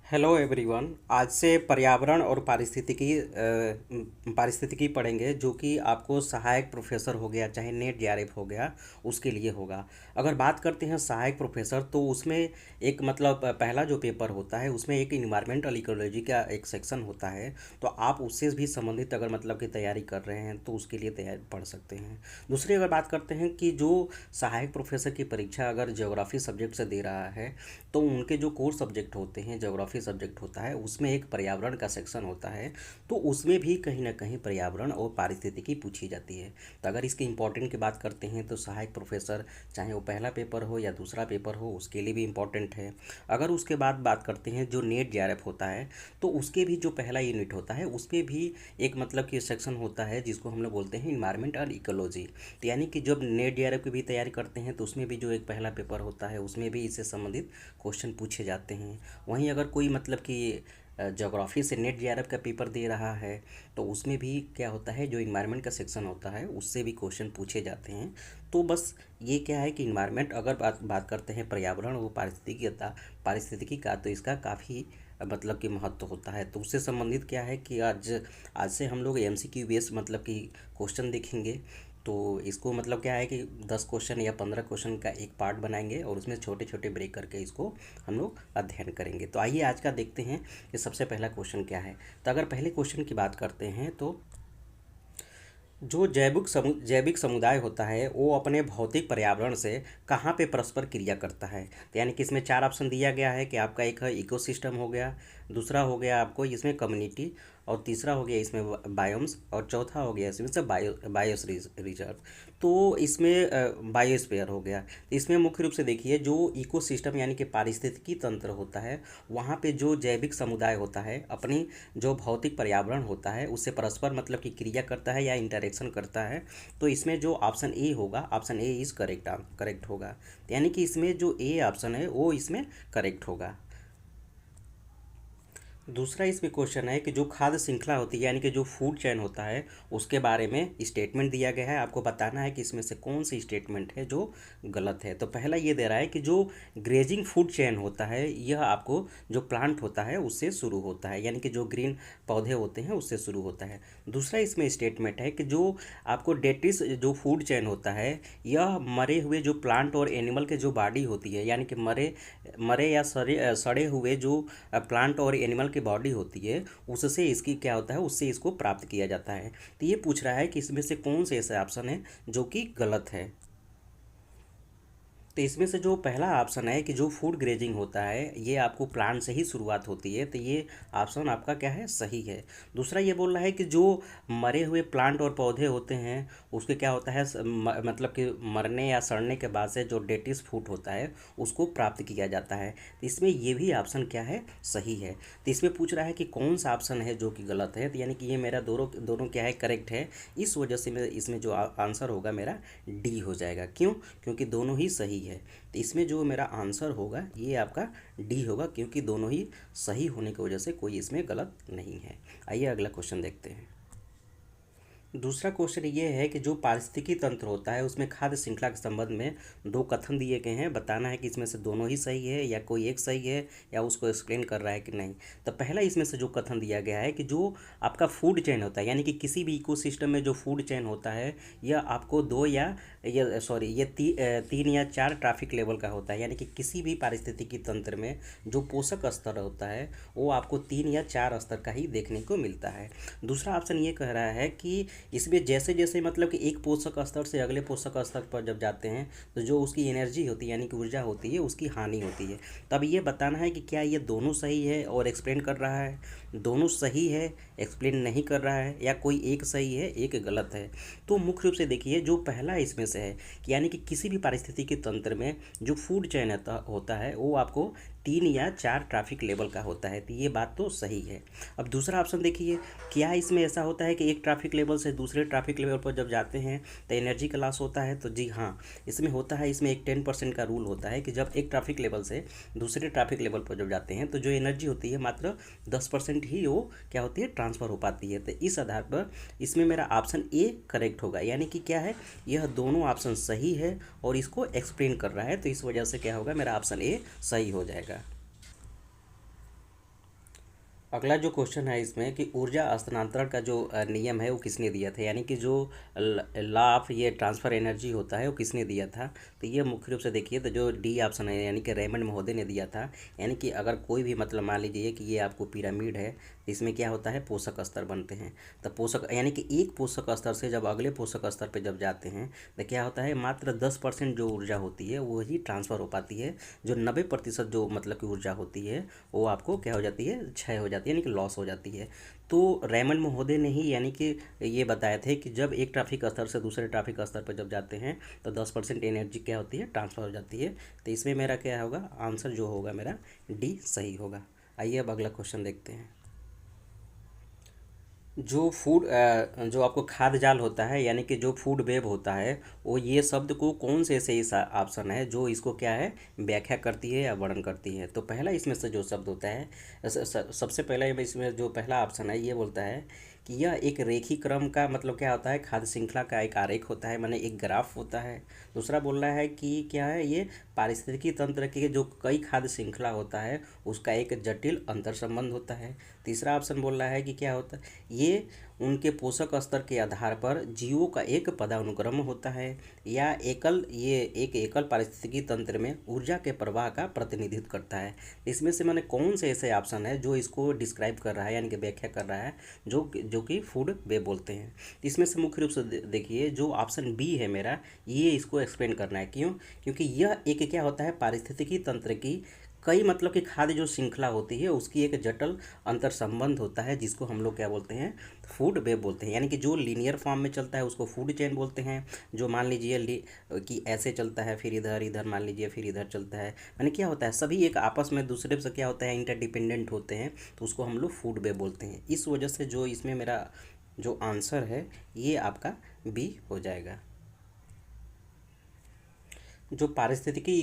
Hello everyone. आज से पर्यावरण और पारिस्थितिकी पढ़ेंगे, जो कि आपको सहायक प्रोफेसर हो गया चाहे नेट जेआरएफ हो गया उसके लिए होगा। अगर बात करते हैं सहायक प्रोफेसर, तो उसमें एक मतलब पहला जो पेपर होता है उसमें एक इन्वायरमेंटल इकोलॉजी का एक सेक्शन होता है। तो आप उससे भी संबंधित अगर मतलब की तैयारी कर रहे हैं तो उसके लिए तैयारी पढ़ सकते हैं। दूसरी अगर बात करते हैं कि जो सहायक प्रोफेसर की परीक्षा अगर ज्योग्राफी सब्जेक्ट से दे रहा है, तो उनके जो कोर सब्जेक्ट होते हैं, ज्योग्राफी सब्जेक्ट होता है, उसमें एक पर्यावरण का सेक्शन होता है। तो उसमें भी कहीं ना कहीं पर्यावरण और पारिस्थितिकी पूछी जाती है। तो अगर इसके इम्पोर्टेंट की बात करते हैं तो सहायक प्रोफेसर, चाहे वो पहला पेपर हो या दूसरा पेपर हो, उसके लिए भी इम्पोर्टेंट है। अगर उसके बाद बात करते हैं जो नेट जेआरएफ होता है, तो उसके भी जो पहला यूनिट होता है उसमें भी एक मतलब कि सेक्शन होता है जिसको हम लोग बोलते हैं इन्वायरमेंट और इकोलॉजी। तो यानी कि जब नेट जेआरएफ की भी तैयारी करते हैं तो उसमें भी जो एक पहला पेपर होता है उसमें भी इससे संबंधित क्वेश्चन पूछे जाते हैं। वहीं अगर कोई मतलब कि ज्योग्राफी से नेट जेआरएफ का पेपर दे रहा है, तो उसमें भी क्या होता है, जो इन्वायरमेंट का सेक्शन होता है उससे भी क्वेश्चन पूछे जाते हैं। तो बस ये क्या है कि इन्वायरमेंट अगर बात करते हैं पर्यावरण और पारिस्थितिकी का, तो इसका काफ़ी मतलब कि महत्व होता है। तो उससे संबंधित क्या है कि आज आज से हम लोग एमसीक्यू बेस्ड मतलब कि क्वेश्चन देखेंगे। तो इसको मतलब क्या है कि 10 क्वेश्चन या 15 क्वेश्चन का एक पार्ट बनाएंगे और उसमें छोटे छोटे ब्रेक करके इसको हम लोग अध्ययन करेंगे। तो आइए आज का देखते हैं कि सबसे पहला क्वेश्चन क्या है। तो अगर पहले क्वेश्चन की बात करते हैं, तो जो जैविक समुदाय होता है वो अपने भौतिक पर्यावरण से कहाँ पे परस्पर क्रिया करता है। तो यानी कि इसमें चार ऑप्शन दिया गया है कि आपका एक है इकोसिस्टम हो गया, दूसरा हो गया आपको इसमें कम्युनिटी, और तीसरा हो गया इसमें बायोम्स, और चौथा हो गया इसमें से बायोस रिजर्व। तो इसमें बायोस्फीयर हो गया। तो इसमें मुख्य रूप से देखिए, जो इकोसिस्टम यानी कि पारिस्थितिकी तंत्र होता है, वहाँ पे जो जैविक समुदाय होता है अपनी जो भौतिक पर्यावरण होता है उससे परस्पर मतलब कि क्रिया करता है या इंटरेक्शन करता है। तो इसमें जो ऑप्शन ए होगा, ऑप्शन ए इज़ करेक्ट होगा। यानी कि इसमें जो ए ऑप्शन है वो इसमें करेक्ट होगा। दूसरा इसमें क्वेश्चन है कि जो खाद्य श्रृंखला होती है यानी कि जो फूड चेन होता है उसके बारे में स्टेटमेंट दिया गया है। आपको बताना है कि इसमें से कौन सी स्टेटमेंट है जो गलत है। तो पहला ये दे रहा है कि जो ग्रेजिंग फूड चेन होता है यह आपको जो प्लांट होता है उससे शुरू होता है, यानी कि जो ग्रीन पौधे होते हैं उससे शुरू होता है। दूसरा इसमें स्टेटमेंट है कि जो आपको डेटिस जो फूड चेन होता है यह मरे हुए जो प्लांट और एनिमल के जो बॉडी होती है, यानी कि मरे मरे या सड़े हुए जो प्लांट और एनिमल की बॉडी होती है उससे इसकी क्या होता है, उससे इसको प्राप्त किया जाता है। तो ये पूछ रहा है कि इसमें से कौन से ऐसे ऑप्शन है जो कि गलत है। तो इसमें से जो पहला ऑप्शन है कि जो फूड ग्रेजिंग होता है ये आपको प्लांट से ही शुरुआत होती है, तो ये ऑप्शन आपका क्या है, सही है। दूसरा ये बोल रहा है कि जो मरे हुए प्लांट और पौधे होते हैं उसके क्या होता है, मतलब कि मरने या सड़ने के बाद से जो डेटिस फूड होता है उसको प्राप्त किया जाता है। तो इसमें ये भी ऑप्शन क्या है, सही है। तो इसमें पूछ रहा है कि कौन सा ऑप्शन है जो कि गलत है। तो यानी कि ये मेरा दोनों दोनों क्या है, करेक्ट है। इस वजह से मैं इसमें जो आंसर होगा मेरा डी हो जाएगा। क्यों? क्योंकि दोनों ही सही है। तो इसमें जो मेरा आंसर होगा ये आपका डी होगा, क्योंकि दोनों ही सही होने की वजह से कोई इसमें गलत नहीं है। आइए अगला क्वेश्चन देखते हैं। दूसरा क्वेश्चन ये है कि जो पारिस्थितिकी तंत्र होता है उसमें खाद्य श्रृंखला के संबंध में दो कथन दिए गए हैं। बताना है कि इसमें से दोनों ही सही है या कोई एक सही है या उसको एक्सप्लेन कर रहा है कि नहीं। तो पहला इसमें से जो कथन दिया गया है कि जो आपका फूड चेन होता है, यानी कि किसी भी इकोसिस्टम में जो फूड चेन होता है यह आपको दो या सॉरी ये 3 या 4 ट्रैफिक लेवल का होता है। यानी कि किसी भी पारिस्थितिकी तंत्र में जो पोषक स्तर होता है वो आपको 3 या 4 स्तर का ही देखने को मिलता है। दूसरा ऑप्शन ये कह रहा है कि इसमें जैसे जैसे मतलब कि एक पोषक स्तर से अगले पोषक स्तर पर जब जाते हैं तो जो उसकी एनर्जी होती है यानी कि ऊर्जा होती है उसकी हानि होती है। तब ये बताना है कि क्या ये दोनों सही है और एक्सप्लेन कर रहा है, दोनों सही है एक्सप्लेन नहीं कर रहा है, या कोई एक सही है एक गलत है। तो मुख्य रूप से देखिए जो पहला इसमें से है कि यानी कि किसी भी पारिस्थितिकी तंत्र में जो फूड चेन होता है वो आपको 3 या 4 ट्रैफिक लेवल का होता है। तो ये बात तो सही है। अब दूसरा ऑप्शन देखिए, क्या इसमें ऐसा होता है कि एक ट्रैफिक लेवल से दूसरे ट्रैफिक लेवल पर जब जाते हैं तो एनर्जी का लॉस होता है। तो जी हाँ, इसमें होता है। इसमें एक 10% का रूल होता है कि जब एक ट्रैफिक लेवल से दूसरे ट्रैफिक लेवल पर जब जाते हैं तो जो एनर्जी होती है मात्र 10% ही वो क्या होती है, ट्रांसफ़र हो पाती है। तो इस आधार पर इसमें मेरा ऑप्शन ए करेक्ट होगा। यानी कि क्या है, यह दोनों ऑप्शन सही है और इसको एक्सप्लेन कर रहा है। तो इस वजह से क्या होगा, मेरा ऑप्शन ए सही हो जाएगा। अगला जो क्वेश्चन है इसमें कि ऊर्जा हस्तांतरण का जो नियम है वो किसने दिया था, यानी कि जो लॉ ऑफ ये ट्रांसफ़र एनर्जी होता है वो किसने दिया था। तो ये मुख्य रूप से देखिए तो जो डी ऑप्शन है यानी कि रेमंड महोदय ने दिया था। यानी कि अगर कोई भी मतलब मान लीजिए कि ये आपको पिरामिड है तो इसमें क्या होता है, पोषक स्तर बनते हैं। तो पोषक यानी कि एक पोषक स्तर से जब अगले पोषक स्तर पर जब जाते हैं तो क्या होता है, मात्र 10% जो ऊर्जा होती है वही ट्रांसफ़र हो पाती है। जो 90% जो मतलब की ऊर्जा होती है वो आपको क्या हो जाती है, क्षय हो जाती है, यानी कि लॉस हो जाती है। तो रेमंड महोदय ने ही यानी कि ये बताए थे कि जब एक ट्रैफिक स्तर से दूसरे ट्रैफिक स्तर पर जब जाते हैं तो 10% एनर्जी क्या होती है, ट्रांसफ़र हो जाती है। तो इसमें मेरा क्या होगा, आंसर जो होगा मेरा डी सही होगा। आइए अब अगला क्वेश्चन देखते हैं। जो आपको खाद्य जाल होता है यानी कि जो फूड वेब होता है, वो ये शब्द को कौन से ऐसे इस ऑप्शन है जो इसको क्या है, व्याख्या करती है या वर्णन करती है। तो पहला इसमें से जो शब्द होता है, सबसे पहला इसमें जो पहला ऑप्शन है ये बोलता है कि यह एक रेखी क्रम का मतलब क्या होता है, खाद्य श्रृंखला का एक आरेख होता है, माने एक ग्राफ होता है। दूसरा बोल रहा है कि क्या है, ये पारिस्थितिकी तंत्र के जो कई खाद्य श्रृंखला होता है उसका एक जटिल अंतर संबंध होता है। तीसरा ऑप्शन बोल रहा है कि क्या होता है, ये उनके पोषक स्तर के आधार पर जीवों का एक पदानुक्रम होता है, या ये एक एकल पारिस्थितिकी तंत्र में ऊर्जा के प्रवाह का प्रतिनिधित्व करता है। इसमें से मैंने कौन से ऐसे ऑप्शन है जो इसको डिस्क्राइब कर रहा है यानी कि व्याख्या कर रहा है, जो कि फूड वे बोलते हैं। इसमें से मुख्य रूप से देखिए जो ऑप्शन बी है मेरा, ये इसको एक्सप्लेन करना है। क्यों? क्योंकि यह एक क्या होता है, पारिस्थितिकी तंत्र की कई मतलब कि खाद्य जो श्रृंखला होती है उसकी एक जटिल अंतर संबंध होता है, जिसको हम लोग क्या बोलते हैं, फूड वेब बोलते हैं। यानी कि जो लीनियर फॉर्म में चलता है उसको फूड चेन बोलते हैं। जो मान लीजिए कि ऐसे चलता है, फिर इधर इधर मान लीजिए फिर इधर चलता है, यानी क्या होता है, सभी एक आपस में दूसरे से क्या होता है, इंटरडिपेंडेंट होते हैं, तो उसको हम लोग फूड वेब बोलते हैं। इस वजह से जो इसमें मेरा जो आंसर है ये आपका बी हो जाएगा। जो पारिस्थितिकी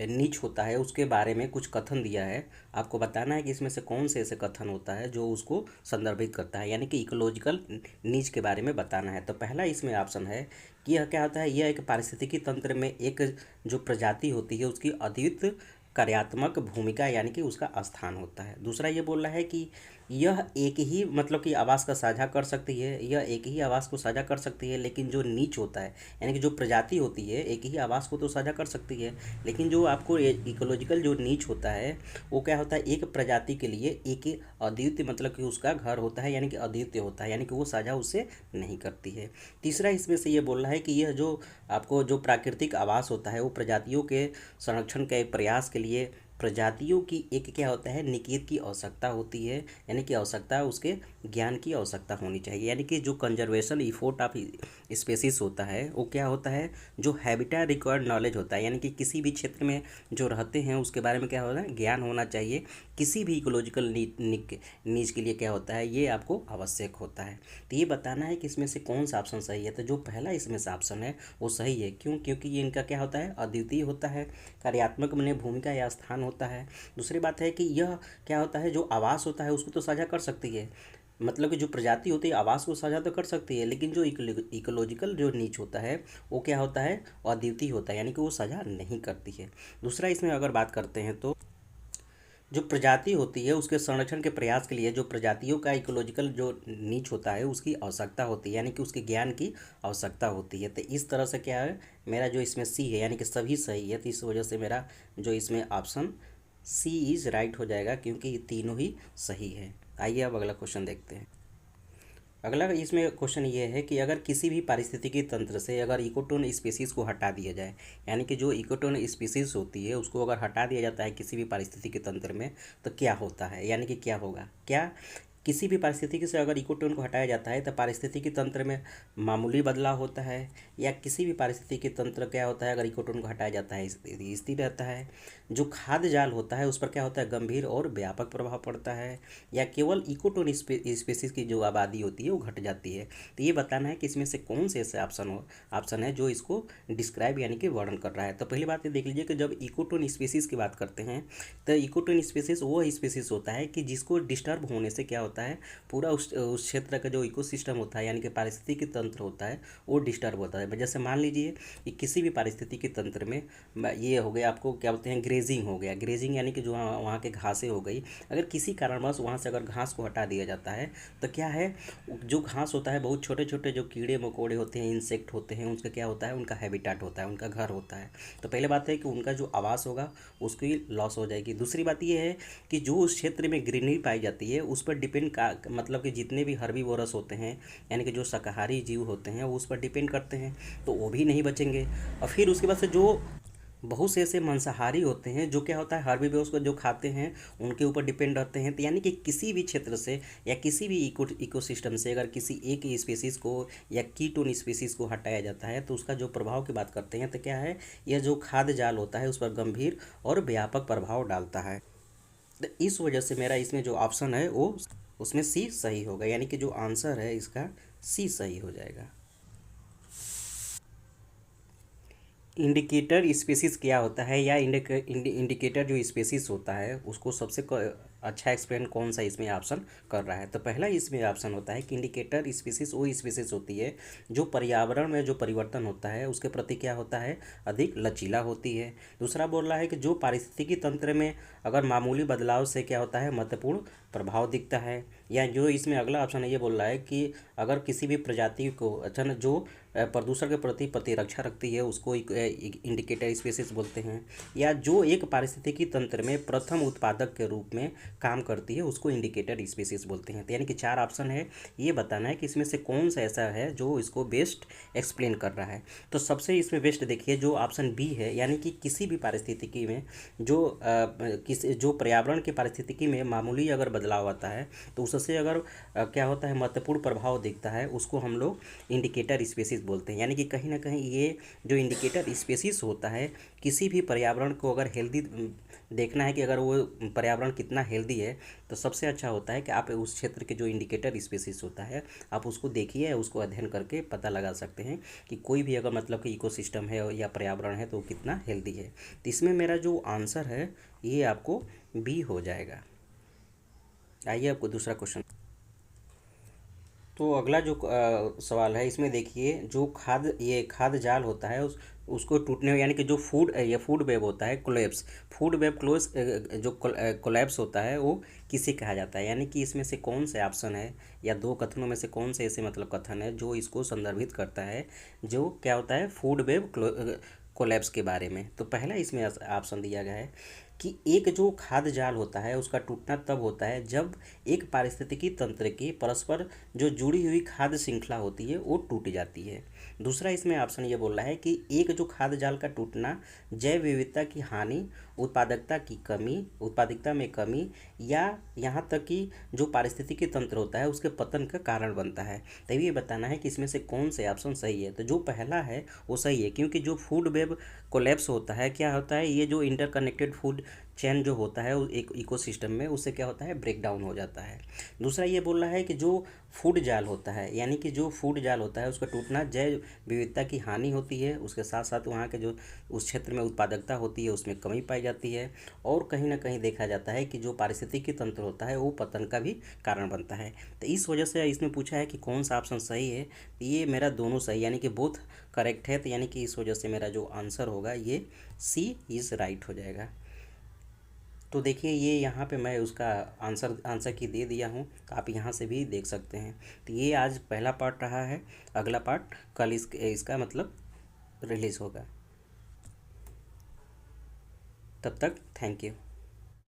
नीच होता है उसके बारे में कुछ कथन दिया है, आपको बताना है कि इसमें से कौन से ऐसे कथन होता है जो उसको संदर्भित करता है, यानी कि इकोलॉजिकल नीच के बारे में बताना है। तो पहला इसमें ऑप्शन है कि यह क्या होता है, यह एक पारिस्थितिकी तंत्र में एक जो प्रजाति होती है उसकी अद्वितीय कार्यात्मक भूमिका यानी कि उसका स्थान होता है। दूसरा ये बोल रहा है कि यह एक ही मतलब कि आवास का साझा कर सकती है, यह एक ही आवास को साझा कर सकती है, लेकिन जो नीच होता है यानी कि जो प्रजाति होती है एक ही आवास को तो साझा कर सकती है, लेकिन जो आपको इकोलॉजिकल जो नीच होता है वो क्या होता है, एक प्रजाति के लिए एक ही अद्वितीय मतलब कि उसका घर होता है, यानी कि अद्वितीय होता है, यानी कि वो साझा उससे नहीं करती है। तीसरा इसमें से ये बोल रहा है कि यह जो आपको जो प्राकृतिक आवास होता है वो प्रजातियों के संरक्षण के प्रयास के लिए प्रजातियों की एक क्या होता है, निकेत की आवश्यकता होती है, यानी कि आवश्यकता उसके ज्ञान की आवश्यकता होनी चाहिए। यानी कि जो कंजर्वेशन इफोर्ट ऑफ स्पेसिस होता है वो क्या होता है, जो हैबिtat रिक्वायर्ड नॉलेज होता है, यानी कि किसी भी क्षेत्र में जो रहते हैं उसके बारे में क्या होता है, ज्ञान होना चाहिए। किसी भी इकोलॉजिकल नीज के लिए क्या होता है, ये आपको आवश्यक होता है। तो ये बताना है कि इसमें से कौन सा ऑप्शन सही है। तो जो पहला इसमें से ऑप्शन है वो सही है। क्यों? क्योंकि ये इनका क्या होता है, अद्वितीय होता है, कार्यात्मक में भूमिका या स्थान होता है। दूसरी बात है कि यह क्या होता है, जो आवास होता है उसको तो साझा कर सकती है, मतलब कि जो प्रजाति होती है आवास को साझा तो कर सकती है, लेकिन जो इकोलॉजिकल जो नीच होता है वो क्या होता है, अद्वितीय होता है, यानी कि वो साझा नहीं करती है। दूसरा इसमें अगर बात करते हैं तो जो प्रजाति होती है उसके संरक्षण के प्रयास के लिए जो प्रजातियों का इकोलॉजिकल जो नीच होता है उसकी आवश्यकता होती है, यानी कि उसके ज्ञान की आवश्यकता होती है। तो इस तरह से क्या है, मेरा जो इसमें सी है यानी कि सभी सही है, तो इस वजह से मेरा जो इसमें ऑप्शन सी इज़ राइट हो जाएगा, क्योंकि ये तीनों ही सही है। आइए अब अगला क्वेश्चन देखते हैं। अगला इसमें क्वेश्चन ये है कि अगर किसी भी पारिस्थितिकी तंत्र से अगर इकोटोन स्पीसीज़ को हटा दिया जाए, यानी कि जो इकोटोन स्पीसीज़ होती है उसको अगर हटा दिया जाता है किसी भी पारिस्थितिकी तंत्र में, तो क्या होता है, यानी कि क्या होगा, क्या किसी भी पारिस्थितिकी से अगर इकोटोन को हटाया जाता है तो पारिस्थितिकी तंत्र में मामूली बदलाव होता है, या किसी भी पारिस्थितिकी तंत्र क्या होता है अगर इकोटोन को हटाया जाता है स्थिर रहता है। जो खाद्य जाल होता है उस पर क्या होता है, गंभीर और व्यापक प्रभाव पड़ता है, या केवल इकोटोन स्पीसीज की जो आबादी होती है वो घट जाती है। तो ये बताना है कि इसमें से कौन से ऐसे ऑप्शन है जो इसको डिस्क्राइब यानी कि वर्णन कर रहा है। तो पहली बात ये देख लीजिए कि जब इकोटोन स्पीसीज की बात करते हैं तो इकोटोन स्पीसीज वो स्पीसीज होता है कि जिसको डिस्टर्ब होने से क्या होता है, पूरा उस क्षेत्र का जो इकोसिस्टम होता है यानी कि पारिस्थितिकी तंत्र होता है वो डिस्टर्ब होता है। जैसे मान लीजिए कि किसी भी पारिस्थितिकी तंत्र में ये हो गया, आपको क्या बोलते हैं, ग्रेजिंग हो गया। ग्रेजिंग यानी कि जो वहाँ के घासें हो गई, अगर किसी कारणवश वहाँ से अगर घास को हटा दिया जाता है तो क्या है, जो घास होता है बहुत छोटे छोटे जो कीड़े मकोड़े होते हैं, इंसेक्ट होते हैं, उसका क्या होता है, उनका हैबिटाट होता है, उनका घर होता है। तो पहले बात है कि उनका जो आवास होगा उसकी लॉस हो जाएगी। दूसरी बात ये है कि जो उस क्षेत्र में ग्रीनरी पाई जाती है उस पर डिपेंड का मतलब कि जितने भी हर्बीवोरस होते हैं यानी कि जो शाकाहारी जीव होते हैं वो उस पर डिपेंड करते हैं, तो वो भी नहीं बचेंगे। और फिर उसके बाद से जो बहुत से ऐसे मांसाहारी होते हैं जो क्या होता है, हर्बीवोरस को जो खाते हैं उनके ऊपर डिपेंड रहते हैं। तो यानी कि किसी भी क्षेत्र से या किसी भी इकोसिस्टम से अगर किसी एक स्पीसीज़ को या कीटोन स्पीसीज़ को हटाया जाता है तो उसका जो प्रभाव की बात करते हैं तो क्या है, यह जो खाद्य जाल होता है उस पर गंभीर और व्यापक प्रभाव डालता है। तो इस वजह से मेरा इसमें जो ऑप्शन है वो उसमें सी सही होगा, यानी कि जो आंसर है इसका सी सही हो जाएगा। इंडिकेटर स्पेसिस क्या होता है, या इंडिकेटर जो स्पेसिस होता है उसको सबसे अच्छा एक्सप्लेन कौन सा इसमें ऑप्शन कर रहा है। तो पहला इसमें ऑप्शन होता है कि इंडिकेटर स्पीसीज वो स्पीसीज होती है जो पर्यावरण में जो परिवर्तन होता है उसके प्रति क्या होता है, अधिक लचीला होती है। दूसरा बोल रहा है कि जो पारिस्थितिकी तंत्र में अगर मामूली बदलाव से क्या होता है, महत्वपूर्ण प्रभाव दिखता है। या जो इसमें अगला ऑप्शन है ये बोल रहा है कि अगर किसी भी प्रजाति को अच्छा न जो प्रदूषण के प्रति प्रतिरक्षा रखती है उसको इंडिकेटर स्पीसीज बोलते हैं। या जो एक पारिस्थितिकी तंत्र में प्रथम उत्पादक के रूप में काम करती है उसको इंडिकेटर स्पीसीज बोलते हैं। तो यानी कि चार ऑप्शन है, ये बताना है कि इसमें से कौन सा ऐसा है जो इसको बेस्ट एक्सप्लेन कर रहा है। तो सबसे इसमें बेस्ट देखिए जो ऑप्शन बी है, यानी कि किसी भी पारिस्थितिकी में जो पर्यावरण की पारिस्थितिकी में मामूली अगर बदलाव आता है तो उससे अगर क्या होता है, महत्वपूर्ण प्रभाव दिखता है उसको हम लोग इंडिकेटर स्पीसीज बोलते हैं। यानी कि कहीं ना कहीं ये जो इंडिकेटर स्पीसीज होता है, किसी भी पर्यावरण को अगर हेल्दी देखना है कि अगर वो पर्यावरण कितना हेल्दी है तो सबसे अच्छा होता है कि आप उस क्षेत्र के जो इंडिकेटर स्पीसीज होता है आप उसको देखिए, उसको अध्ययन करके पता लगा सकते हैं कि कोई भी अगर मतलब कि इकोसिस्टम है या पर्यावरण है तो वो कितना हेल्दी है। तो इसमें मेरा जो आंसर है ये आपको बी हो जाएगा। आइए आपको दूसरा क्वेश्चन। तो अगला जो सवाल है इसमें देखिए, जो खाद्य जाल होता है उसको टूटने यानी कि जो फूड वेब होता है कोलैप्स, फूड वेब क्लोज जो कोलैप्स होता है वो किसे कहा जाता है। यानी कि इसमें से कौन से ऑप्शन है या दो कथनों में से कौन से ऐसे मतलब कथन है जो इसको संदर्भित करता है, जो क्या होता है फूड वेब कोलैप्स के बारे में। तो पहला इसमें ऑप्शन दिया गया है कि एक जो खाद्य जाल होता है उसका टूटना तब होता है जब एक पारिस्थितिकी तंत्र की परस्पर जो जुड़ी हुई खाद्य श्रृंखला होती है वो टूट जाती है। दूसरा इसमें ऑप्शन ये बोल रहा है कि एक जो खाद्य जाल का टूटना जैव विविधता की हानि, उत्पादकता में कमी या यहाँ तक कि जो पारिस्थितिकी तंत्र होता है उसके पतन का कारण बनता है। तभी ये बताना है कि इसमें से कौन से ऑप्शन सही है। तो जो पहला है वो सही है, क्योंकि जो फूड वेब कोलैप्स होता है क्या होता है, ये जो इंटरकनेक्टेड फूड चेन जो होता है एक इकोसिस्टम में उससे क्या होता है, ब्रेक डाउन हो जाता है। दूसरा ये बोल रहा है कि जो फूड जाल होता है यानी कि जो फूड जाल होता है उसका टूटना जैव विविधता की हानि होती है, उसके साथ साथ वहाँ के जो उस क्षेत्र में उत्पादकता होती है उसमें कमी पाई जाती है, और कहीं ना कहीं देखा जाता है कि जो पारिस्थितिकी तंत्र होता है वो पतन का भी कारण बनता है। तो इस वजह से इसमें पूछा है कि कौन सा ऑप्शन सही है, तो ये मेरा दोनों सही यानी कि बोथ करेक्ट है। तो यानी कि इस वजह से मेरा जो आंसर होगा ये सी इज़ राइट हो जाएगा। तो देखिए ये यहाँ पे मैं उसका आंसर की दे दिया हूँ, तो आप यहाँ से भी देख सकते हैं। तो ये आज पहला पार्ट रहा है, अगला पार्ट कल इसका मतलब रिलीज़ होगा। तब तक थैंक यू।